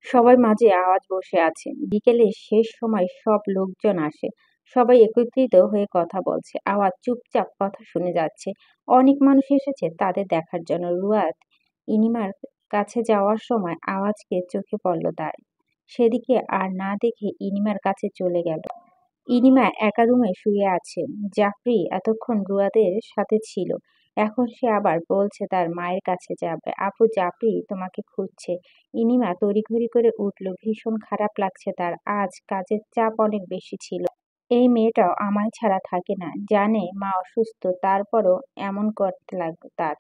সবার মাঝে আওয়াজ বসে আছে। বিকেলের শেষ সময় সব লোকজন আসে। সবাই একত্রিত হয়ে কথা বলছে। আওয়াজ চুপচাপ কথা শুনে যাচ্ছে। অনেক মানুষ এসেছে তাদের দেখার জন্য। রুয়াদ ইনিমার কাছে যাওয়ার সময় আওয়াজকে চোখে পড়ল তার। সেদিকে আর না দেখে ইনিমার কাছে চলে গেল। ইনিমা একা রুমে শুয়ে আছে। জাফরি এতক্ষণ রুয়াদের সাথে ছিল। এখন সে আবার বলছে তার মায়ের কাছে যাবে। আপু, জাফরি তোমাকে খুঁজছে। ইনিমা তড়িঘড়ি করে উঠল। ভীষণ খারাপ লাগছে তার। আজ কাজের চাপ অনেক বেশি ছিল। এই মেয়েটাও আমায় ছাড়া থাকে না। জানে মা অসুস্থ, তারপরও এমন করতে লাগলো তার।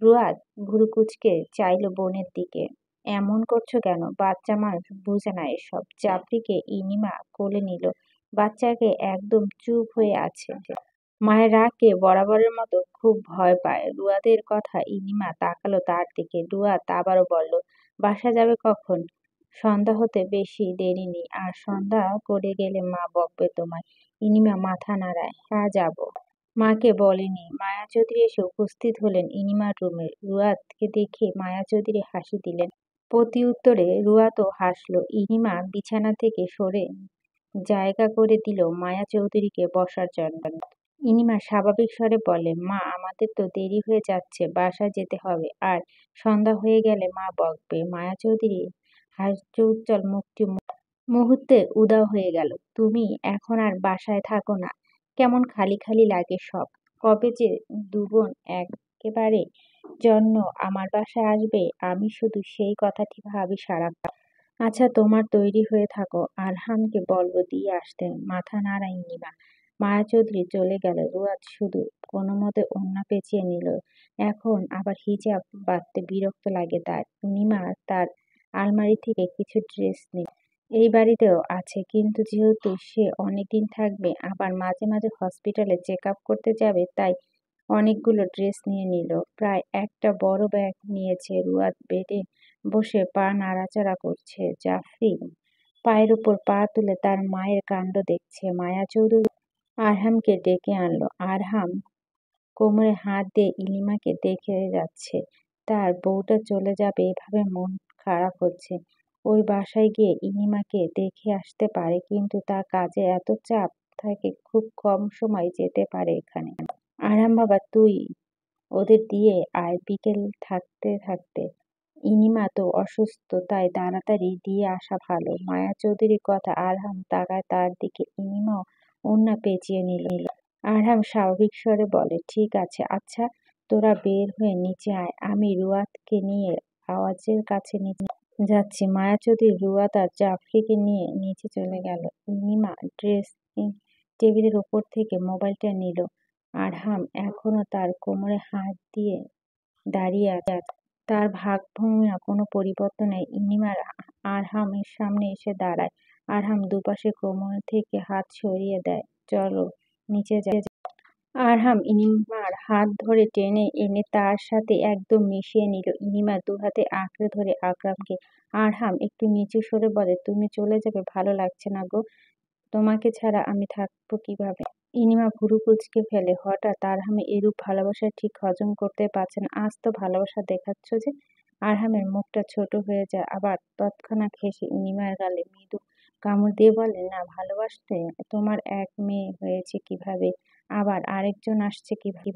রুয়াদ ভুরু কুঁচকে চাইল বোনের দিকে। এমন করছো কেন? বাচ্চা মানুষ বুঝে না এসব। জাফরিকে ইনিমা কোলে নিল। বাচ্চাকে একদম চুপ হয়ে আছে। মায়ের রাগকে বরাবরের মতো খুব ভয় পায়। রুয়াদের কথা ইনিমা তাকালো তার দিকে। রুয়াদ আবারও বলল, বাসা যাবে কখন? সন্ধ্যা হতে বেশি দেরি নেই। আর সন্ধ্যা করে গেলে মা বকবে তোমায়। ইনিমা মাথা নাড়ায়। হ্যাঁ, যাব। মাকে বলেনি। মায়া চৌধুরী এসে উপস্থিত হলেন ইনিমার রুমে। রুয়াদকে দেখে মায়া চৌধুরী হাসি দিলেন। প্রতি উত্তরে রুয়াদও হাসল। ইনিমা বিছানা থেকে সরে জায়গা করে দিল মায়া চৌধুরীকে বসার জন্য। ইনিমা স্বাভাবিক স্বরে বলে, মা আমাদের তো দেরি হয়ে যাচ্ছে, বাসায় যেতে হবে। আর সন্ধ্যা হয়ে গেলে মা বকবে। মায়া চৌধুরী হাস্যোজ্জ্বল মুখটি মুহূর্তে উধাও হয়ে গেল। তুমি এখন আর বাসায় থাকো না। কেমন খালি খালি লাগে সব। কবে যে দুবোন একেবারে জন্য আমার বাসায় আসবে, আমি শুধু সেই কথাটি ভাবি সারাক্ষণ। আচ্ছা, তোমার তৈরি হয়ে থাকো, আরহামকে বলবো দিয়ে আসতে। মাথা নাড়ায় ইনিমা। মায়া চৌধুরী চলে গেল। রুয়াদ শুধু কোনোমতে ওড়না পেঁচিয়ে নিল। এখন আবার হিজাব বাঁধতে বিরক্ত লাগে তার। ইনিমা তার আলমারি থেকে কিছু ড্রেস নিল। এই বাড়িতেও আছে, কিন্তু যেহেতু সে অনেকদিন থাকবে, আবার মাঝে মাঝে হসপিটালে চেক আপ করতে যাবে, তাই অনেকগুলো ড্রেস নিয়ে নিল। প্রায় একটা বড় ব্যাগ নিয়েছে। রুয়াদ বেডে বসে পা নাড়াচাড়া করছে। জাফরি পায়ের উপর পা তুলে তার মায়ের কাণ্ড দেখছে। মায়া চৌধুরী আরহামকে ডেকে আনলো। আরহাম কোমরে হাত দিয়ে ইলিমাকে দেখে যাচ্ছে। তার বউটা চলে যাবে এভাবে মন খারাপ হচ্ছে। ওই বাসায় গিয়ে ইনিমাকে দেখে আসতে পারে, কিন্তু তার কাজে এত চাপ থাকে, খুব কম সময় যেতে পারে এখানে। আরহাম বাবা, তুই ওদের দিয়ে আয় বিকেল থাকতে থাকতে। ইনিমা তো অসুস্থ, তাই তাড়াতাড়ি দিয়ে আসা ভালো। মায়া চৌধুরীর কথা আরহাম তাকায় তার দিকে। ইনিমাও ওড়না পেঁচিয়ে নিল। আরহাম স্বাভাবিক স্বরে বলে, ঠিক আছে। আচ্ছা, তোরা বের হয়ে নিচে আয়, আমি রুয়াদকে নিয়ে আওয়াজের কাছে নিচে যাচ্ছি। মায়া চৌধুরী রুয়াদ আর জাফরিকে নিয়ে নিচে চলে গেল। ইনিমা ড্রেসিং টেবিলের ওপর থেকে মোবাইলটা নিল। আরহাম এখনো তার কোমরে হাত দিয়ে দাঁড়িয়ে আছে। তার ভাবভঙ্গিমা কোনো পরিবর্তন নেই। ইনিমার আরহামের সামনে এসে দাঁড়ায়। আরহাম দুপাশে কোমর থেকে হাত সরিয়ে দেয়। চলো নিচে যাই। আরহাম ইনিমার হাত ধরে টেনে এনে তার সাথে একদম মিশিয়ে নিল। ইনিমা দুহাতে আঁকড়ে ধরে আকরামকে। আরহাম একটু নিচু স্বরে বলে, তুমি চলে যাবে? ভালো লাগছে না গো। তোমাকে ছাড়া আমি থাকবো কিভাবে? ইনিমা ভুরু কুঁচকে ফেলে। হঠাৎ আরহামে এরূপ ভালোবাসা ঠিক হজম করতে পারছে না। আজ তো ভালোবাসা দেখাচ্ছ যে। আরহামের মুখটা ছোট হয়ে যায়। আবার তৎক্ষণাৎ হেসে ইনিমার গালে মৃদু কামড় দিয়ে বলে, না ভালোবাসতে? তোমার এক মেয়ে হয়েছে কিভাবে, আবার আরেকজন আসছে কিভাবে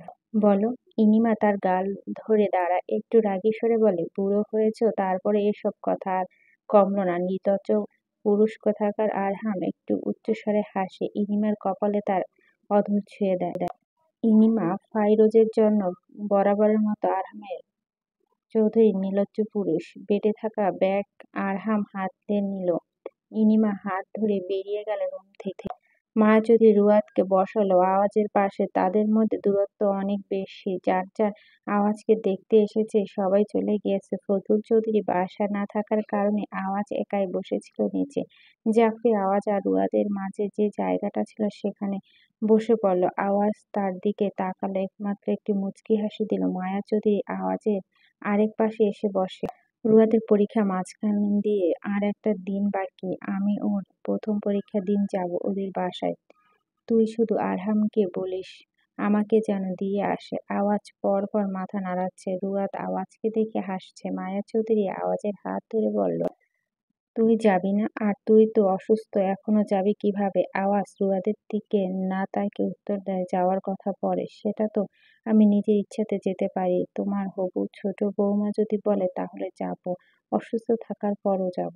বলো? ইনিমা তার গাল ধরে দাঁড়ায়। একটু রাগী স্বরে বলে, বুড়ো হয়েছ, তারপরে এসব কথা আর কমলো না, নির্লজ্জ পুরুষ কোথাকার। আরহাম একটু উচ্চস্বরে হাসে। ইনিমার কপালে তার অধর ছুঁয়ে দেয়। ইনিমা ফাইরোজের জন্য বরাবরের মতো আরহামের চৌধুরী নির্লজ্জ পুরুষ। বেডে থাকা ব্যাগ আরহাম হাতে নিল। ইনিমা হাত ধরে বেরিয়ে গেল রুম থেকে। মায়া চৌধুরী রুয়াদকে বসালো আওয়াজের পাশে। তাদের মধ্যে দূরত্ব অনেক বেশি। যার যার আওয়াজকে দেখতে এসেছে সবাই চলে গিয়েছে। ফজলুল চৌধুরী বাসায় না থাকার কারণে আওয়াজ একাই বসেছিল নিচে। জাফরি আওয়াজ আর রুয়াদের মাঝে যে জায়গাটা ছিল সেখানে বসে পড়ল। আওয়াজ তার দিকে তাকালো, একমাত্র একটি মুচকি হাসি দিল। মায়া চৌধুরী আওয়াজের আরেক পাশে এসে বসে। রুয়াদের পরীক্ষা মাঝখান দিয়ে আর একটা দিন বাকি। আমি ওর প্রথম পরীক্ষার দিন যাব ওদের বাসায়। তুই শুধু আরহামকে বলিস আমাকে যেন দিয়ে আসে। আওয়াজ পর পর মাথা নাড়াচ্ছে। রুয়াদ আওয়াজকে দেখে হাসছে। মায়া চৌধুরী আওয়াজের হাত ধরে বলল, তুই যাবি না? আর তুই তো অসুস্থ, এখনো যাবি কিভাবে? আওয়াজ রুয়াদের দিকে না তাকিয়ে উত্তর দেয়, যাওয়ার কথা পরে, সেটা তো আমি নিজের ইচ্ছাতে যেতে পারি। তোমার হবু ছোট বৌমা যদি বলে তাহলে যাব, অসুস্থ থাকার পরও যাব।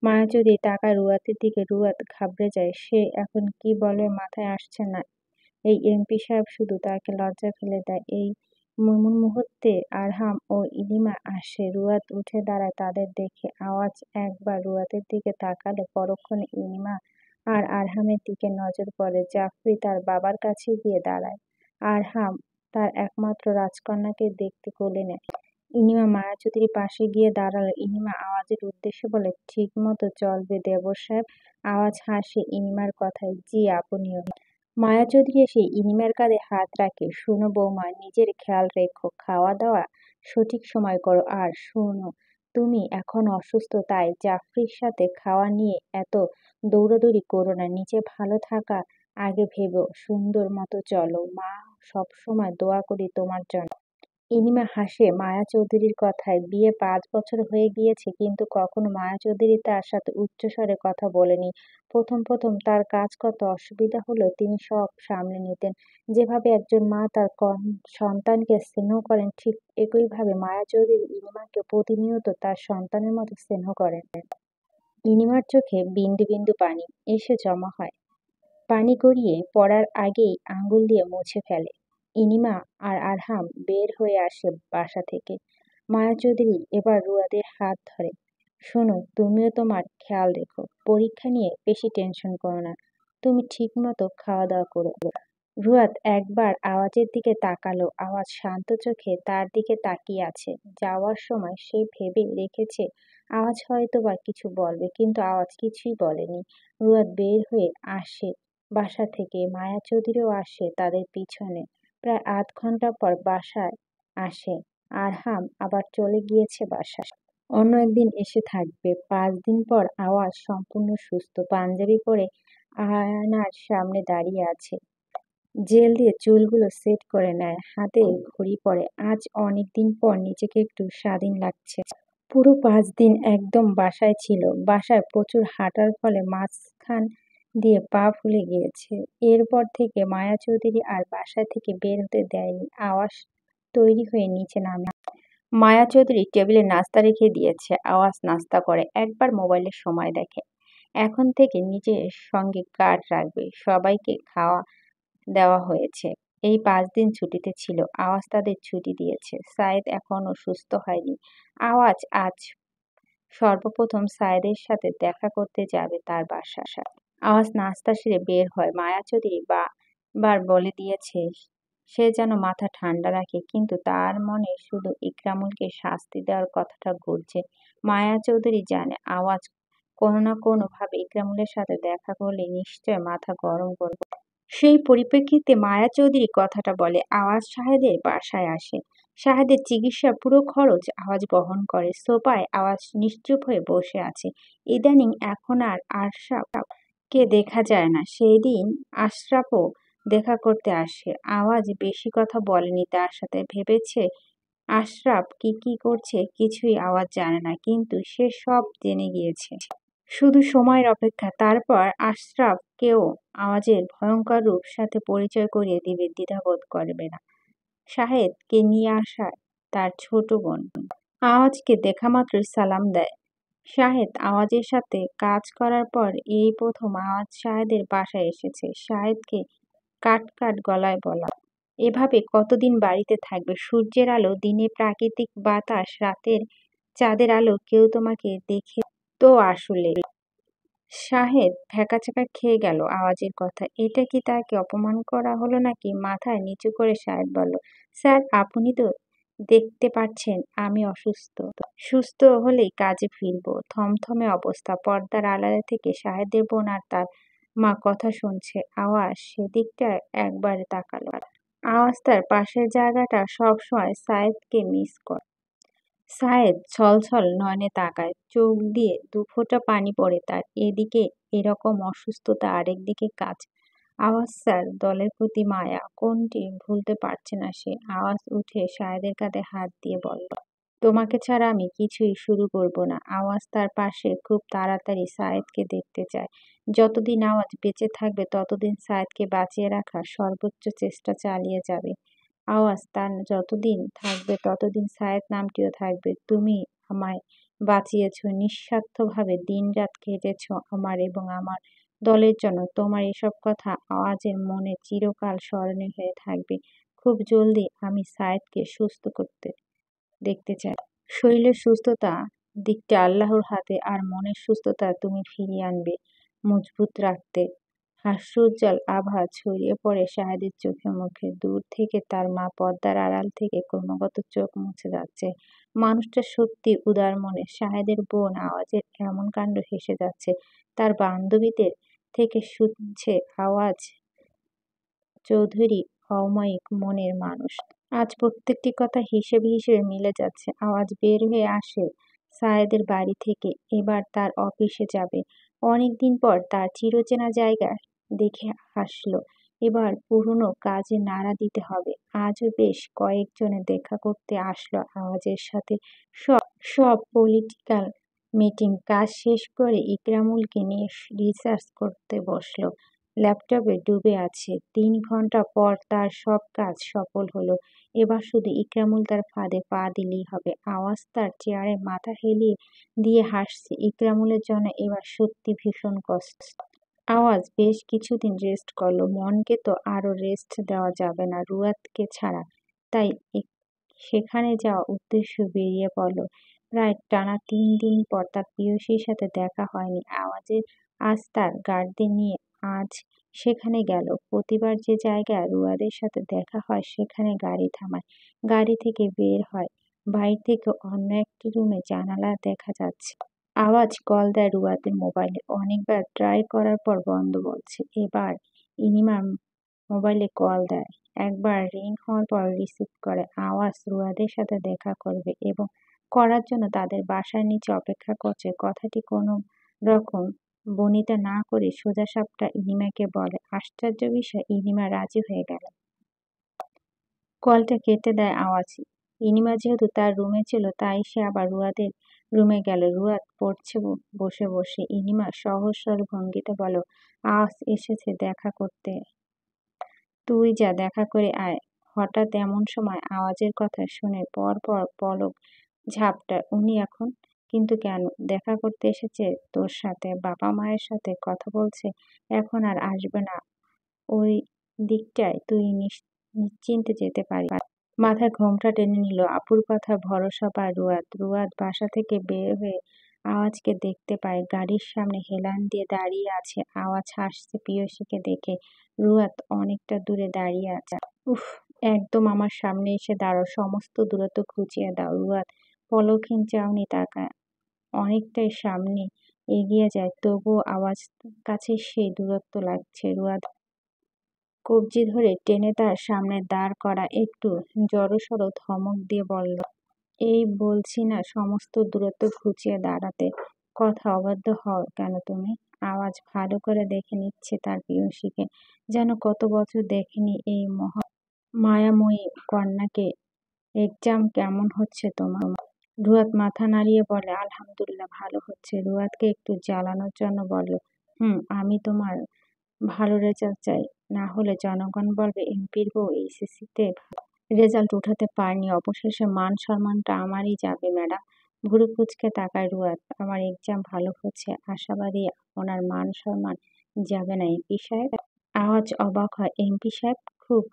মায়া যদি তাকায় রুয়াদের দিকে, রুয়াদ ঘাবড়ে যায়। সে এখন কি বলে মাথায় আসছে না। এই এমপি সাহেব শুধু তাকে লজ্জায় ফেলে দেয়। এই মুহূর্তে আরহাম ও ইলিমা আসে। রুয়াদ উঠে দাঁড়ায় তাদের দেখে। আওয়াজ একবার রুয়াদের দিকে তাকালে পরক্ষণে ইলিমা আর আরহামের দিকে নজর পড়ে। জাফরি তার বাবার কাছে গিয়ে দাঁড়ায়। আরহাম তার একমাত্র রাজকন্যাকে দেখতে কোলে নেয়। ইনিমা মায়া চৌধুরীর পাশে গিয়ে দাঁড়ালো। ইনিমা আওয়াজের উদ্দেশ্যে বলে, ঠিক মতো চলবে দেবর সাহেব? আওয়াজ হাসে ইনিমার কথায়, জি আপনিও। মায়া চৌধুরী এসে ইনিমার কাঁধে হাত রাখে। শোনো বৌমা, নিজের খেয়াল রেখো, খাওয়া দাওয়া সঠিক সময় করো। আর শোনো, তুমি এখন অসুস্থ, তাই জাফরির সাথে খাওয়া নিয়ে এত দৌড়াদৌড়ি করো না। নিজে ভালো থাকা আগে ভেবো। সুন্দর মতো চলো, মা সবসময় দোয়া করি তোমার জন্য। ইনিমা হাসে মায়া চৌধুরীর কথায়। বিয়ে 5 বছর হয়ে গিয়েছে, কিন্তু কখনো মায়া চৌধুরী তার সাথে উচ্চস্বরে কথা বলেনি। প্রথম প্রথম তার কাজ করতে অসুবিধা হলেও তিনি সব সামলে নিতেন। যেভাবে একজন মা তার সন্তানকে স্নেহ করেন, ঠিক একইভাবে মায়া চৌধুরী ইনিমাকে প্রতিনিয়ত তার সন্তানের মতো স্নেহ করেন। ইনিমার চোখে বিন্দু বিন্দু পানি এসে জমা হয়। পানি গড়িয়ে পড়ার আগেই আঙ্গুল দিয়ে মুছে ফেলে। ইনিমা আর আরহাম বের হয়ে আসে বাসা থেকে। মায়া চৌধুরী এবার রুয়াদের হাত ধরে। শোনো, তুমিও তোমার খেয়াল রেখো। পরীক্ষা নিয়ে বেশি টেনশন করো না। তুমি ঠিক মতো খাওয়া দাওয়া করো। রুয়াদ একবার আওয়াজের দিকে তাকালো। আওয়াজ শান্ত চোখে তার দিকে তাকিয়ে আছে। যাওয়ার সময় সে ভেবে রেখেছে আওয়াজ হয়তোবা কিছু বলবে, কিন্তু আওয়াজ কিছুই বলেনি। রুয়াদ বের হয়ে আসে বাসা থেকে। মায়া চৌধুরীও আসে তাদের পিছনে। প্রায় আধ ঘন্টা পর বাসায় আসে। আরহাম আবার চলে গিয়েছে বাসায়। অন্য একদিন এসে থাকবে। 5 দিন পর আওয়াজ সম্পূর্ণ সুস্থ, পাঞ্জাবি পরে আয়নার সামনে দাঁড়িয়ে আছে। জেল দিয়ে চুলগুলো সেট করে নেয়, হাতে ঘড়ি পরে। আজ অনেক দিন পর নিজেকে একটু স্বাধীন লাগছে। পুরো 5 দিন একদম বাসায় ছিল। বাসায় প্রচুর হাঁটার ফলে মাঝখান দিয়ে পা ফুলে গিয়েছে। এরপর থেকে মায়া চৌধুরী আর বাসা থেকে বের হতে দেয়নি। আওয়াজ তৈরি হয়ে নিচে নামে। মায়া চৌধুরী টেবিলে নাস্তা রেখে দিয়েছে। আওয়াজ নাস্তা করে, একবার মোবাইলে সময় দেখে। এখন থেকে নিজের সঙ্গে কার্ড রাখবে। সবাইকে খাওয়া দেওয়া হয়েছে। এই 5 দিন ছুটিতে ছিল। আওয়াজ তাদের ছুটি দিয়েছে। সায়েদ এখনো সুস্থ হয়নি। আওয়াজ আজ সর্বপ্রথম সায়েদের সাথে দেখা করতে যাবে তার বাসায়। আওয়াজ নাস্তা সেরে বের হয়। মায়া চৌধুরী বার বলে দিয়েছে সে যেন মাথা ঠান্ডা রাখে, কিন্তু তার মনে শুধু ইকরামুলকে শাস্তি দেওয়ার কথাটা ঘুরছে। মায়া চৌধুরী জানে আওয়াজ কোনো না কোনো ভাবে ইকরামুলের সাথে দেখা করলে নিশ্চয় মাথা গরম করবে। সেই পরিপ্রেক্ষিতে মায়া চৌধুরী কথাটা বলে। আওয়াজ শাহেদের বাসায় আসে। শাহেদের চিকিৎসার পুরো খরচ আওয়াজ বহন করে। সোফায় আওয়াজ নিশ্চুপ হয়ে বসে আছে। ইদানিং এখন আর আশরাফকে দেখা যায় না। সেই দিন আশরাফও দেখা করতে আসে। আওয়াজ বেশি কথা বলেনি তার সাথে। ভেবেছে আশরাফ কি কি করছে কিছুই আওয়াজ জানে না, কিন্তু সে সব জেনে গিয়েছে। শুধু সময়ের অপেক্ষা। তারপর আশরাফকেও আওয়াজের ভয়ঙ্কর রূপ সাথে পরিচয় করিয়ে দিবে, দ্বিধাবোধ করবে না। শাহেদকে নিয়ে আসা তার ছোট বোন। আওয়াজকে দেখা মাত্রই সালাম দেয়। শাহেদ আওয়াজের সাথে কাজ করার পর এই প্রথম আওয়াজ শাহেদের বাসায় এসেছে। শাহেদকে কাট কাট গলায় বলা, এভাবে কতদিন বাড়িতে থাকবে? সূর্যের আলো দিনে, প্রাকৃতিক বাতাস রাতের, চাঁদের আলো, কেউ তোমাকে দেখে তো আসলে। শাহেদ ভ্যাকাচেকা খেয়ে গেল আওয়াজের কথা। এটা কি তাকে অপমান করা হলো নাকি? মাথায় নিচু করে শাহেদ বলল, স্যার আপনি তো দেখতে পাচ্ছেন আমি অসুস্থ। সুস্থ হলেই কাজে ফিরবো। থমথমে অবস্থা। পর্দার আড়ালে থেকে শাহেদের বোন আর তার মা কথা শুনছে। আওয়াজ সেদিকটা একবার তাকালো। আওয়াজ তার পাশের জায়গাটা সবসময় সায়েদকে মিস করে। সায়েদ ছলছল নয়নে তাকায়। চোখ দিয়ে 2 ফোঁটা পানি পড়ে তার। এদিকে এরকম অসুস্থতা, আরেকদিকে কাজ। আওয়াজ স্যার, দলের প্রতি মায়া, কোনটি ভুলতে পারছে না সে। আওয়াজ উঠে সায়েদের কাঁধে হাত দিয়ে বলল, তোমাকে ছাড়া আমি কিছুই শুরু করব না। আওয়াজ তার পাশে খুব তাড়াতাড়ি সায়েদকে দেখতে চায়। যতদিন আওয়াজ বেঁচে থাকবে ততদিন সায়েদকে বাঁচিয়ে রাখার সর্বোচ্চ চেষ্টা চালিয়ে যাবে। আওয়াজ তার যতদিন থাকবে ততদিন সায়েদ নামটিও থাকবে। তুমি আমায় বাঁচিয়েছ, নিঃস্বার্থভাবে দিনরাত খেটেছ আমার এবং আমার দলের জন্য। তোমার এসব কথা আওয়াজের মনে চিরকাল স্মরণীয় হয়ে থাকবে। খুব জলদি আমি সায়েদকে সুস্থ দেখতে চাই। শরীরের সুস্থতা দিকটা আল্লাহর হাতে, আর মনের সুস্থতা তুমি ফিরিয়ে আনবে মজবুত রাখতে। হাস্যোজ্জ্বল আভা ছড়িয়ে পড়ে শাহেদের চোখে মুখে। দূর থেকে তার মা পর্দার আড়াল থেকে ক্রমাগত চোখ মুছে যাচ্ছে। মানুষটা সত্যি উদার মনের। শাহেদের বোন আওয়াজের এমন কাণ্ড হেসে যাচ্ছে। তার বান্ধবীদের থেকে শুনছে আওয়াজ চৌধুরী অমায়িক মনের মানুষ। আজ প্রত্যেকটি কথা হিসেবে হিসেবে মিলে যাচ্ছে। আওয়াজ বের হয়ে আসে সায়েদের বাড়ি থেকে। এবার তার অফিসে যাবে। অনেকদিন পর তার চিরচেনা জায়গা দেখে হাসল। এবার পুরনো কাজে নাড়া দিতে হবে। আজও বেশ কয়েকজনে দেখা করতে আসলো আওয়াজের সাথে। সব সব পলিটিক্যাল মিটিং কাজ শেষ করে ইকরামুলকে নিয়ে রিসার্চ করতে বসলো। ল্যাপটপে ডুবে আছে। ৩ ঘন্টা পর তার সব কাজ সফল হলো। এবার শুধু ইকরামুল তার ফাঁদে পা দিলেই হবে। আওয়াজ তার চেয়ারে মাথা হেলিয়ে দিয়ে হাসছে। ইকরামুলের জন্য এবার সত্যি ভীষণ কষ্ট। আওয়াজ বেশ কিছুদিন রেস্ট করলো। মনকে তো আরো রেস্ট দেওয়া যাবে না রুয়াদকে ছাড়া। তাই সেখানে যাওয়া উদ্দেশ্য বেরিয়ে পড়ল। প্রায় টানা ৩ দিন পর তার প্রেয়সীর সাথে দেখা হয়নি আওয়াজের। আজ তার গার্ডদের নিয়ে আজ সেখানে গেল। প্রতিবার যে জায়গায় রুয়াদের সাথে দেখা হয় সেখানে গাড়ি থামায়, গাড়ি থেকে বের হয়। বাইরে থেকে অন্য একটি রুমে জানালা দেখা যাচ্ছে। আওয়াজ কল দেয় রুয়াদের মোবাইলে। অনেকবার ট্রাই করার পর বন্ধ বলছে। এবার ইনিমার মোবাইলে কল দেয়। একবার রিং হওয়ার পর রিসিভ করে। আওয়াজ রুয়াদের সাথে দেখা করবে এবং করার জন্য তাদের বাসার নিচে অপেক্ষা করছে। কথাটি কোনো রকম বনিতা না করে সোজাসাপটা ইনিমাকে বলে। আশ্চর্য বিষয়, ইনিমা রাজি হয়ে গেল। কলটা কেটে দেয় আওয়াজ। ইনিমা যেহেতু তার রুমে ছিল তাই সে আবার রুয়াদের রুমে গেল। রুয়াদ পড়ছে বসে বসে। ইনিমা সহজ সরল ভঙ্গিতে বলল, আওয়াজ এসেছে দেখা করতে, তুই যা দেখা করে আয়। হঠাৎ এমন সময় আওয়াজের কথা শুনে পর পর পলক ঝাপটায়। উনি এখন? কিন্তু কেন? দেখা করতে এসেছে তোর সাথে, বাবা মায়ের সাথে কথা বলছে। এখন আর আসবে না ওই দিকটায়, তুই নিশ্চিন্তে যেতে পারিস। মাথায় ঘোমটা টেনে নিল। আপুর কথা ভরসা পায় রুয়াদ। রুয়াদ বাসা থেকে বের হয়ে আওয়াজকে দেখতে পায়। গাড়ির সামনে হেলান দিয়ে দাঁড়িয়ে আছে আওয়াজ। হাসছে প্রেয়সীকে দেখে। রুয়াদ অনেকটা দূরে দাঁড়িয়ে আছে। উফ, একদম আমার সামনে এসে দাঁড়াও, সমস্ত দূরত্ব ঘুচিয়ে দাও। রুয়াদ পলকহীন চাউনি তাকায়। অনেকটাই সামনে এগিয়ে যায়, তবুও আওয়াজ কাছে সেই দূরত্ব লাগছে। রুয়াদ কবজি ধরে টেনে তার সামনে দাঁড় করা। একটু জড়সড় ধমক দিয়ে বলল, এই বলছি না সমস্ত দূরত্ব ঘুচিয়ে দাঁড়াতে। কথা অবাধ্য হও কেন তুমি? আওয়াজ ভালো করে দেখে নিচ্ছে তার প্রেয়সীকে, যেন কত বছর দেখেনি এই মায়াময়ী কন্যাকে। এক্সাম কেমন হচ্ছে তোমার? রুয়াদ মাথা নাড়িয়ে বলে, আলহামদুলিল্লাহ ভালো হচ্ছে। রুয়াদকে একটু জ্বালানোর জন্য বলল, আমি তোমার ভালো রেজাল্ট চাই, না হলে জনগণ বলবে এমপির বউ এইচএসসিতে রেজাল্ট উঠাতে পারেনি, অবশেষে মান সম্মানটা আমারই যাবে ম্যাডাম। ভুরু কুঁচকে তাকায় রুয়াদ। আমার এক্সাম ভালো হচ্ছে, আশাবাদী ওনার মান সম্মান যাবে না এমপি সাহেব। আওয়াজ অবাক হয়। এমপি সাহেব? খুব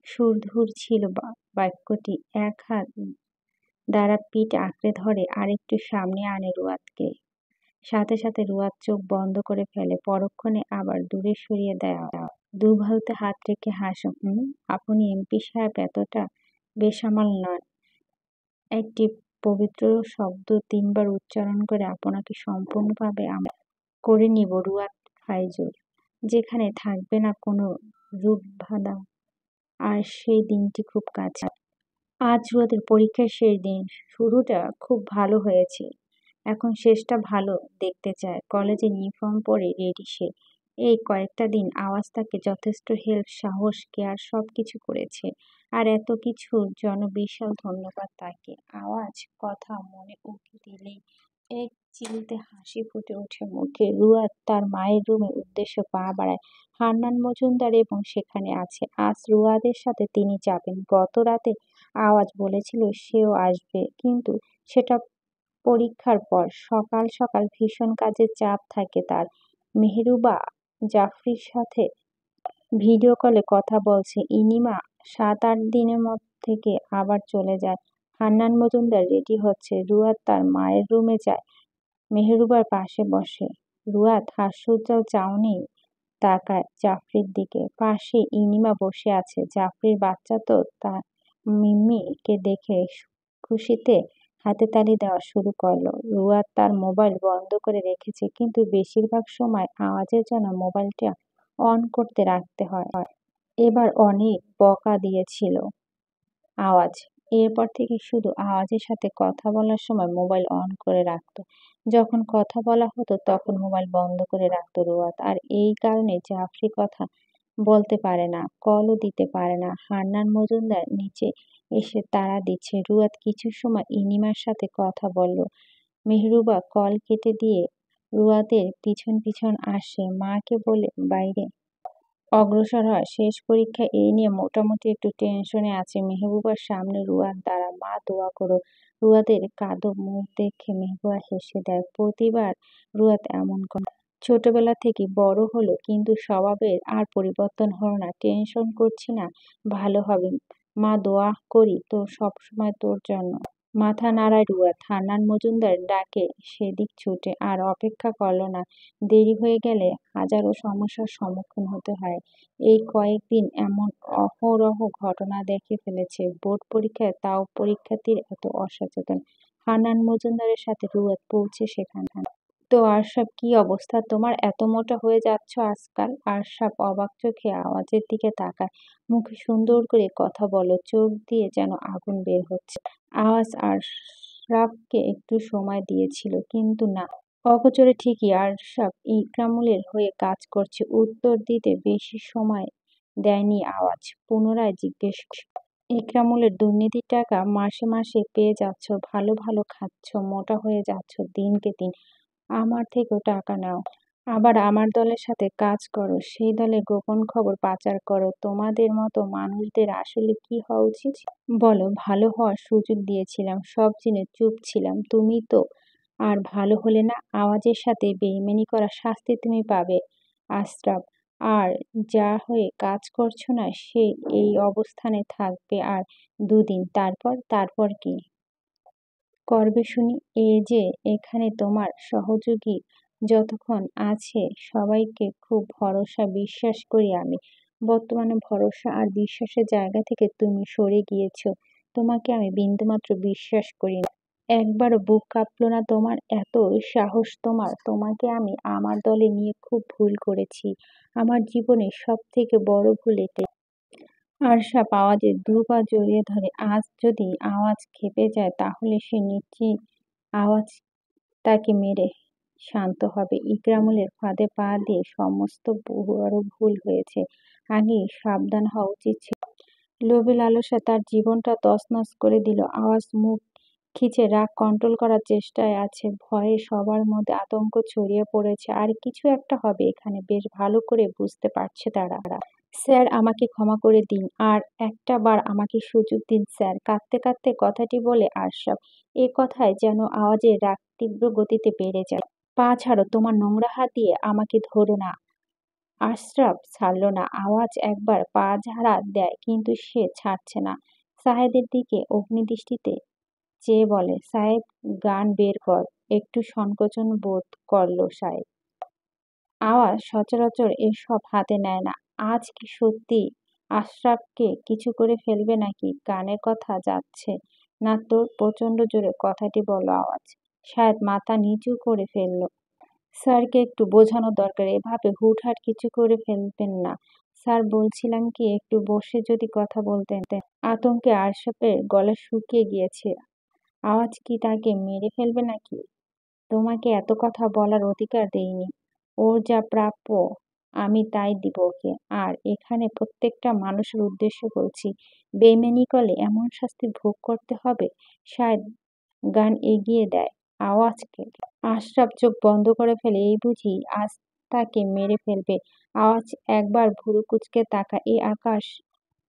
সুরধুর ছিল বাক্যটি। এক হাত দ্বারা পিঠ আঁকড়ে ধরে আরেকটু সামনে আনে রুয়াদকে। সাথে সাথে রুয়াদ চোখ বন্ধ করে ফেলে। পরক্ষণে আবার দূরে সরিয়ে দেয়। দুবাহুতে হাত রেখে হাসে। আপনি এমপি সাহেব এতটা বেসামাল নন। একটি পবিত্র শব্দ ৩ বার উচ্চারণ করে আপনাকে সম্পূর্ণভাবে আমরা করে নিব রুয়াদ ফাইজুল, যেখানে থাকবে না কোনো রূপবাধা। আর সেই দিনটি খুব কাছে। আজ রুয়াদের পরীক্ষার শেষ দিন। শুরুটা খুব ভালো হয়েছে, এখন শেষটা ভালো দেখতে চায়। কলেজের ইউনিফর্ম পরে রেডি সে। এই কয়েকটা দিন আওয়াজ তাকে যথেষ্ট হেল্প, সাহস, কেয়ার সবকিছু করেছে। আর এত কিছুর জন্য বিশাল ধন্যবাদ তাকে। আওয়াজ কথা মনে উকি দিলেই এক চিলতে হাসি ফুটে ওঠে মুখে। রুয়াদ তার মায়ের রুমের উদ্দেশ্যে পা বাড়ায়। হান্নান মজুমদার এবং সেখানে আছে। আজ রুয়াদের সাথে তিনি যাবেন। গত রাতে আওয়াজ বলেছিল সেও আসবে, কিন্তু সেটা পরীক্ষার পর। সকাল সকাল ভীষণ কাজের চাপ থাকে তার। মেহরুবা জাফরির সাথে ভিডিও কলে কথা বলছে। ইনিমা ৭-৮ দিনের থেকে আবার চলে যায়। হান্নান মজুমদার রেডি হচ্ছে। রুয়াদ তার মায়ের রুমে যায়, মেহরুবার পাশে বসে। রুয়াদ হাস্যোজ্জ্বল চাউনি তাকায় জাফরির দিকে। পাশে ইনিমা বসে আছে। জাফরির বাচ্চা তো, তার মিম্মিকে দেখে খুশিতে হাতেতালি দেওয়া শুরু করলো। রুয়াদ তার মোবাইল বন্ধ করে রেখেছে, কিন্তু বেশিরভাগ সময় আওয়াজের জন্য মোবাইলটা অন করতে রাখতে হয়। এবার অনেক বকা দিয়েছিল আওয়াজ। এরপর থেকে শুধু আওয়াজের সাথে কথা বলার সময় মোবাইল অন করে রাখতো। যখন কথা বলা হতো তখন মোবাইল বন্ধ করে রাখতো রুয়াদ। আর এই কারণে জাফরি কথা বলতে পারে না, কলও দিতে পারে না। হান্নান মজুমদার নিচে এসে তাড়া দিচ্ছে। রুয়াদ কিছু সময় ইনিমার সাথে কথা বলল। মেহরুবা কল কেটে দিয়ে রুয়াদের পিছন পিছন আসে, মাকে বলে বাইরে অগ্রসর হয়। শেষ পরীক্ষা, এই নিয়ে মোটামুটি একটু টেনশনে আছে। মেহবুবার সামনে রুয়াদ দাঁড়া। মা দোয়া করো। রুয়াদের কাঁদো মুখ দেখে মেহবুবা হেসে দেয়। প্রতিবার রুয়াদ এমন করে। ছোটবেলা থেকে বড় হলো, কিন্তু স্বভাবের আর পরিবর্তন হলো না। টেনশন করছি না, ভালো হবে। মা দোয়া করি তো সবসময় তোর জন্য। মাথা নাড়ায় রুয়াদ। হান্নান মজুমদার ডাকে সেদিক ছুটে। আর অপেক্ষা করল না। দেরি হয়ে গেলে হাজারো সমস্যার সম্মুখীন হতে হয়। এই কয়েকদিন এমন অহরহ ঘটনা দেখে ফেলেছে বোর্ড পরীক্ষায়, তাও পরীক্ষার্থীর এত অসচেতন। হান্নান মজুমদারের সাথে রুয়াদ পৌঁছে সেখানে। তো আশরাফ, কি অবস্থা তোমার? এত মোটা হয়ে যাচ্ছ আজকাল। আশরাফ অবাক চোখে আওয়াজের দিকে তাকায়। মুখে সুন্দর করে কথা বলো, চোখ দিয়ে যেন আগুন বের হচ্ছে। আওয়াজ আশরাফকে একটু সময় দিয়েছিল, কিন্তু না। অগোচরে ঠিকই আশরাফ ইকরামুলের হয়ে কাজ করছে। উত্তর দিতে বেশি সময় দেয়নি আওয়াজ। পুনরায় জিজ্ঞেস ইকরামুলের দুর্নীতির টাকা মাসে মাসে পেয়ে যাচ্ছ, ভালো ভালো খাচ্ছ, মোটা হয়ে যাচ্ছ দিনকে দিন। আমার থেকেও টাকা নাও, আবার আমার দলের সাথে কাজ করো, সেই দলে গোপন খবর পাচার করো। তোমাদের মতো মানুষদের আসলে কি হওয়া উচিত বলো? ভালো হওয়ার সুযোগ দিয়েছিলাম, সব জেনে চুপ ছিলাম। তুমি তো আর ভালো হলে না। আওয়াজের সাথে বেইমানি করা শাস্তি তুমি পাবে আশরাফ। আর যা হয়ে কাজ করছো না, সে এই অবস্থানে থাকবে আর 2 দিন। তারপর কি করবে শুনি? এই যে এখানে তোমার সহযোগী যতক্ষণ আছে সবাইকে খুব ভরসা বিশ্বাস করি আমি। বর্তমানে ভরসা আর বিশ্বাসের জায়গা থেকে তুমি সরে গিয়েছো। তোমাকে আমি বিন্দুমাত্র বিশ্বাস করি না। একবারও বুক কাঁপলো না তোমার? এত সাহস তোমার! তোমাকে আমি আমার দলে নিয়ে খুব ভুল করেছি। আমার জীবনের সব থেকে বড় ভুল এটাই। আরশাপ আওয়াজের 2 পা জড়িয়ে ধরে। আজ যদি আওয়াজ ক্ষেপে যায় তাহলে সে নিশ্চিত আওয়াজ তাকে মেরে শান্ত হবে। ইকরামুলের ফাঁদে পা দিয়ে সমস্ত বড় ভুল হয়েছে। আগেই সাবধান হওয়া উচিত ছিল। লোভে লালসা তার জীবনটা তছনছ করে দিল। আওয়াজ মুখ খিচে রাগ কন্ট্রোল করার চেষ্টায় আছে। ভয়ে সবার মধ্যে আতঙ্ক ছড়িয়ে পড়েছে। আর কিছু একটা হবে এখানে, বেশ ভালো করে বুঝতে পারছে তারা। স্যার, আমাকে ক্ষমা করে দিন, আর একটা বার আমাকে সুযোগ দিন স্যার। কাঁদতে কাঁদতে কথাটি বলে আশরাফ। এ কথায় যেন আওয়াজের রাগ তীব্র গতিতে বেড়ে যায়। পা ছাড়ো, তোমার নোংরা হাত দিয়ে আমাকে ধরো না। আশরাফ ছাড়ল না। আওয়াজ একবার পা ঝাড়া দেয়, কিন্তু সে ছাড়ছে না। সাহেদের দিকে অগ্নিদৃষ্টিতে চেয়ে বলে, সাহেব, গান বের কর। একটু সংকোচন বোধ করল সাহেব। আওয়াজ সচরাচর এসব হাতে নেয় না। আজ কি সত্যি আশরাফকে কিছু করে ফেলবে নাকি? গানের কথা যাচ্ছে না তোর? প্রচন্ড জোরে কথাটি বলল আওয়াজ। সাহেব মাথা নিচু করে ফেলল। স্যারকে একটু বোঝানো দরকার, এভাবে হুটহাট কিছু করে ফেলবেন না। স্যার, বলছিলাম কি, একটু বসে যদি কথা বলতেন। আতঙ্কে আশরাফের গলা শুকিয়ে গিয়েছে। আওয়াজ কি তাকে মেরে ফেলবে নাকি? তোমাকে এত কথা বলার অধিকার দেইনি। ওর যা প্রাপ্য আমি তাই দিব ওকে। আর এখানে প্রত্যেকটা মানুষের উদ্দেশ্য বলছি, বেইমানি করলে এমন শাস্তি ভোগ করতে হবে। শাহেদ গান এগিয়ে দেয় আওয়াজকে। আশরাফ চোখ বন্ধ করে ফেলে। এই বুঝি আজ তাকে মেরে ফেলবে। আওয়াজ একবার ভুরু কুঁচকে তাকায়। এই আকাশ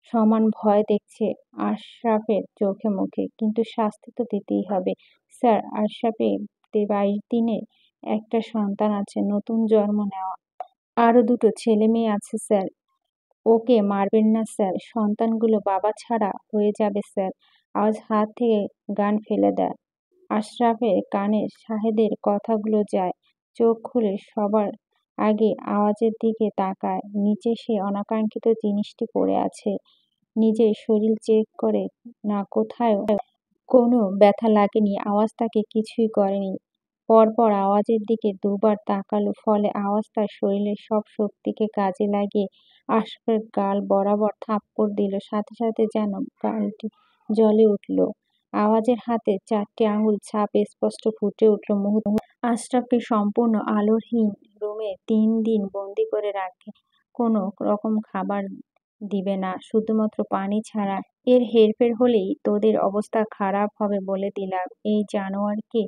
সমান ভয় দেখছে আশরাফের চোখে মুখে। কিন্তু শাস্তি তো দিতেই হবে। স্যার, আশরাফের 22 দিনের একটা সন্তান আছে, নতুন জন্ম নেওয়া। আরো দুটো ছেলে মেয়ে আছে স্যার। ওকে মারবেন না স্যার। সন্তানগুলো বাবা ছাড়া হয়ে যাবে স্যার। আওয়াজ হাত থেকে গান ফেলে দেয়। আশরাফের কানে শাহেদের কথাগুলো যায়। চোখ খুলে সবার আগে আওয়াজের দিকে তাকায়। নিচে সে অনাকাঙ্ক্ষিত জিনিসটি পড়ে আছে। নিজের শরীর চেক করে না, কোথাও কোনো ব্যথা লাগেনি। আওয়াজ তাকে কিছুই করেনি। পরপর আওয়াজের দিকে দুবার তাকালো, ফলে আওয়াজ তার শরীরের সব শক্তিকে কাজে লাগিয়ে আশরাফের গাল বরাবর থাপ্পড় দিল। সাথে সাথে যেন গালটি জ্বলে উঠল। আওয়াজের হাতে 4টি আঙুল ছাপ স্পষ্ট ফুটে উঠল মুহূর্তে। আশরাফকে সম্পূর্ণ আলোহীন রুমে 3 দিন বন্দি করে রাখে। কোনো রকম খাবার দিবে না, শুধুমাত্র পানি ছাড়া। এর হেরফের হলেই তোদের অবস্থা খারাপ হবে বলে দিলাম। এই জানোয়ারকে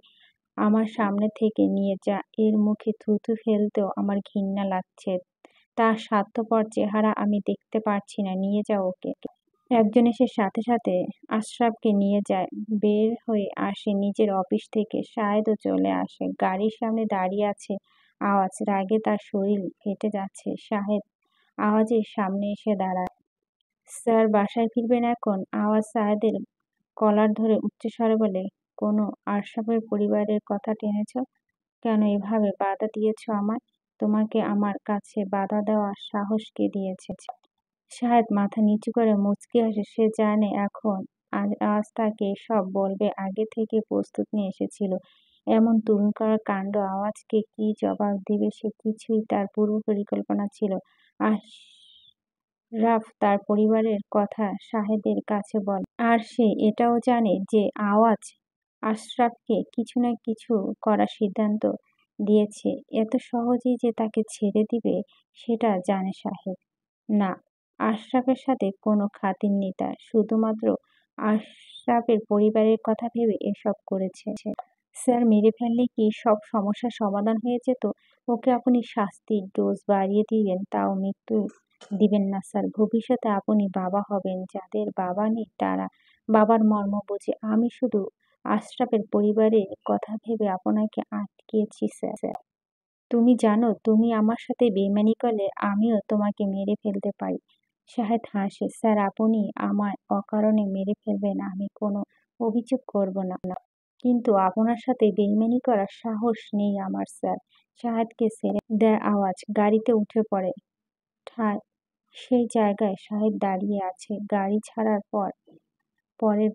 আমার সামনে থেকে নিয়ে যা। এর মুখে থুথু ফেলতেও আমার ঘৃণা লাগছে। তার স্বার্থপর চেহারা আমি দেখতে পারছি না। নিয়ে যাও ওকে। একজন এসে সাথে সাথে আশরাফকে নিয়ে যায়। বের হয়ে আসে নিজের অফিস থেকে। শাহেদও চলে আসে। গাড়ির সামনে দাঁড়িয়ে আছে আওয়াজ। রাগে তার শরীর ফেটে যাচ্ছে। শাহেদ আওয়াজের সামনে এসে দাঁড়ায়। স্যার, বাসায় ফিরবেন এখন? আওয়াজ শাহেদের কলার ধরে উচ্চস্বরে বলে, কোনো আশরাফের পরিবারের কথা টেনেছ? কেন এভাবে বাধা দিয়েছ আমায়? তোমাকে আমার কাছে বাধা দেওয়ার সাহস কে দিয়েছে? শাহেদ মাথা নিচু করে মুচকি হাসে। সে জানে এখন আজ তাকে এসব বলবে। আগে থেকে প্রস্তুত নিয়ে এসেছিল। এমন তুমুলকার কাণ্ড আওয়াজকে কি জবাব দিবে সে কিছুই তার পূর্ব পরিকল্পনা ছিল। আশরাফ তার পরিবারের কথা শাহেদের কাছে বলে। আর সে এটাও জানে যে আওয়াজ আশরাফকে কিছু না কিছু করার সিদ্ধান্ত দিয়েছে। এত সহজেই যে তাকে ছেড়ে দিবে সেটা জানে শাহেদ। না, আশরাফের সাথে কোনো খাতির নেই তার। শুধুমাত্র আশরাফের পরিবারের কথা ভেবে এসব করেছে। স্যার, মেরে ফেললে কি সব সমস্যার সমাধান হয়ে যেত? ওকে আপনি শাস্তির ডোজ বাড়িয়ে দিবেন, তাও মৃত্যু দিবেন না স্যার। ভবিষ্যতে আপনি বাবা হবেন। যাদের বাবা নেই তারা বাবার মর্ম বোঝে। আমি শুধু আশরাফের পরিবারের কথা ভেবে আপনাকে আটকেছি স্যার। তুমি জানো তুমি আমার সাথে বেইমানি করলে আমিও তোমাকে মেরে ফেলতে পারি। শাহেদ হাসে। স্যার, আপনি আমায় অকারণে মেরে ফেলবেন, আমি কোনো অভিযোগ করব না। কিন্তু আপনার সাথে বেইমানি করার সাহস নেই আমার স্যার। শাহেদকে ছেড়ে দেয় আওয়াজ। গাড়িতে উঠে পড়ে। ঠায় সেই জায়গায় শাহেদ দাঁড়িয়ে আছে। গাড়ি ছাড়ার পরের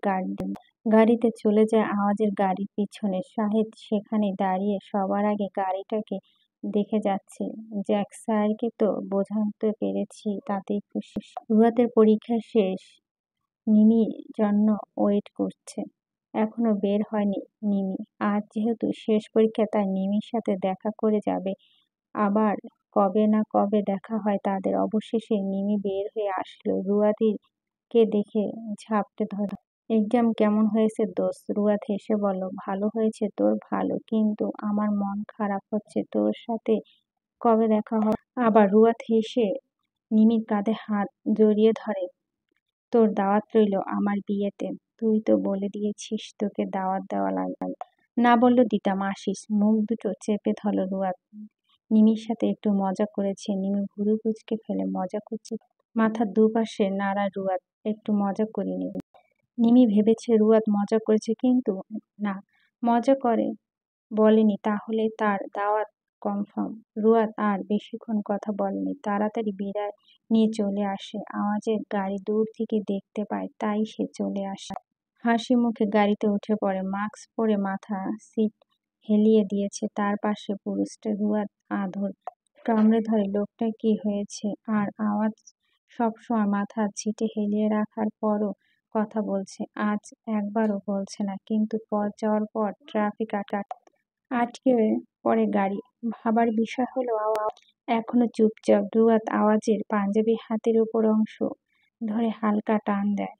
গাড়িতে চলে যায় আওয়াজের গাড়ির পিছনে। শাহেদ সেখানে দাঁড়িয়ে সবার আগে গাড়িটাকে দেখে যাচ্ছে। জ্যাক স্যারকে তো বোঝাতে পেরেছি, তাতেই খুশি। রুয়াতের পরীক্ষা শেষ। নিমির জন্য ওয়েট করছে। এখনো বের হয়নি নিমি। আজ যেহেতু শেষ পরীক্ষা তাই নিমির সাথে দেখা করে যাবে। আবার কবে না কবে দেখা হয় তাদের। অবশেষে নিমি বের হয়ে আসলো। রুয়াদিকে দেখে ঝাপটে ধরে। এক্সাম কেমন হয়েছে দোস্ত? রুয়াদ হেসে বলল, ভালো হয়েছে তোর? ভালো, কিন্তু আমার মন খারাপ হচ্ছে। তোর সাথে কবে দেখা হবে আবার? রুয়াদ হেসে নিমির কাঁধে হাত জড়িয়ে ধরে। তোর দাওয়াত রইল আমার বিয়েতে। তুই তো বলে দিয়েছিস তোকে দাওয়াত দেওয়া লাগবে। না বললেও দিতাম, আসিস। মুখ দুটো চেপে ধরল রুয়াদ। নিমির সাথে একটু মজা করেছে। নিমি ভুরু কুঁচকে ফেলে। মজা করছে? মাথার দুপাশে নাড়ায় রুয়াদ। একটু মজা করিনি। নিমি ভেবেছে রুয়াদ মজা করেছে, কিন্তু না, মজা করে বলেনি। তাহলে তার দাওয়াত কনফার্ম। রুয়াদ আর বেশিক্ষণ কথা বলেনি, তাড়াতাড়ি বিদায় নিয়ে চলে আসে। আওয়াজের গাড়ি দূর থেকে দেখতে পায়, তাই সে চলে আসে। হাসি মুখে গাড়িতে উঠে পড়ে। মাস্ক পরে মাথা সিট হেলিয়ে দিয়েছে তার পাশে পুরুষটা। রুয়াদ আধর কামড়ে ধরে। লোকটা কি হয়েছে? আর আওয়াজ সবসময় মাথা ছিটে হেলিয়ে রাখার পরও কথা বলছে, আজ একবারও বলছে না। কিন্তু পথ যাওয়ার পর ট্রাফিক আটকে পড়ে গাড়ি। ভাবার বিষয় হলো আওয়াজ এখনো চুপচাপ। রুয়াদ আওয়াজের পাঞ্জাবি হাতের উপর অংশ ধরে হালকা টান দেয়।